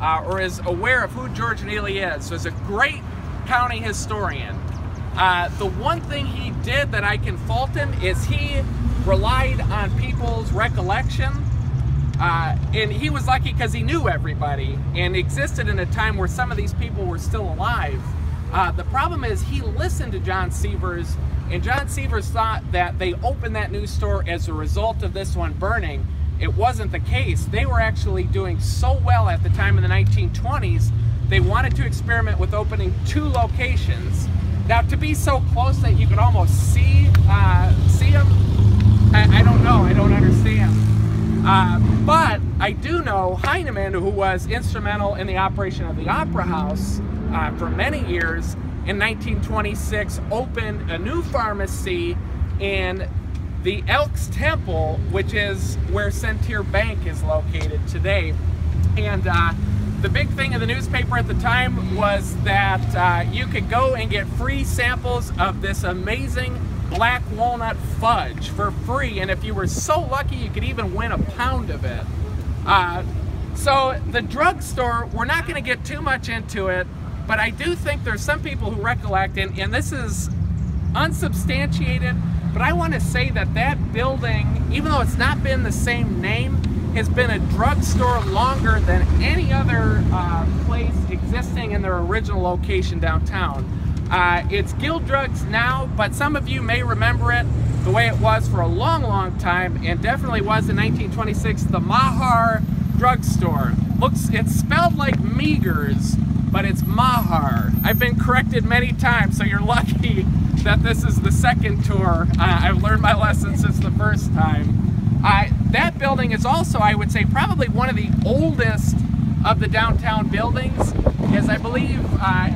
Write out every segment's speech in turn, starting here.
or is aware of who George Neely is. So he's a great county historian. The one thing he did that I can fault him is he relied on people's recollection. And he was lucky because he knew everybody and existed in a time where some of these people were still alive. The problem is he listened to John Sievers, and John Sievers thought that they opened that news store as a result of this one burning. It wasn't the case. They were actually doing so well at the time in the 1920s, they wanted to experiment with opening 2 locations. Now, to be so close that you could almost see them, I don't know, I don't understand. But I do know Heinemann, who was instrumental in the operation of the Opera House for many years, in 1926 opened a new pharmacy in the Elks Temple, which is where Centier Bank is located today. And the big thing in the newspaper at the time was that you could go and get free samples of this amazing black walnut fudge for free, and if you were so lucky you could even win a pound of it. So the drugstore, we're not going to get too much into it, but I do think there's some people who recollect, and this is unsubstantiated, but I want to say that that building, even though it's not been the same name, has been a drugstore longer than any other place existing in their original location downtown. It's Guild Drugs now, but some of you may remember it the way it was for a long, long time, and definitely was in 1926, the Mahar Drugstore. It's spelled like Meagers, but it's Mahar. I've been corrected many times, so you're lucky that this is the second tour. I've learned my lesson since the first time. That building is also, I would say, probably one of the oldest of the downtown buildings, as I believe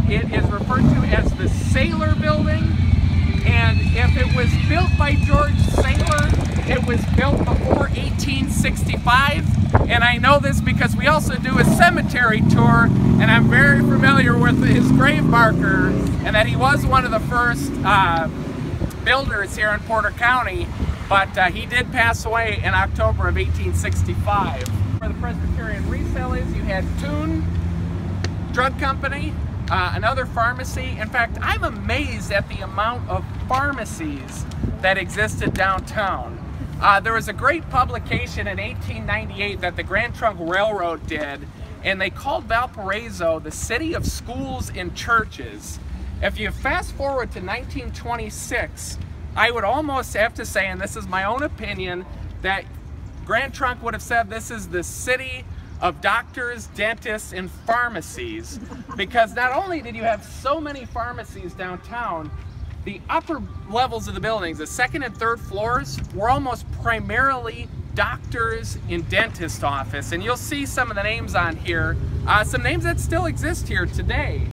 it is referred to as the Sailor Building. And if it was built by George Sailor, it was built before 1865. And I know this because we also do a cemetery tour, and I'm very familiar with his grave marker, and that he was one of the first builders here in Porter County, but he did pass away in October of 1865. Where the Presbyterian resale is, you had Toon Drug Company, another pharmacy. In fact, I'm amazed at the amount of pharmacies that existed downtown. There was a great publication in 1898 that the Grand Trunk Railroad did, and they called Valparaiso the city of schools and churches. If you fast forward to 1926, I would almost have to say, and this is my own opinion, that Grand Trunk would have said this is the city of doctors, dentists, and pharmacies, because not only did you have so many pharmacies downtown, the upper levels of the buildings, the second and third floors, were almost primarily doctors and dentist office. And you'll see some of the names on here, some names that still exist here today.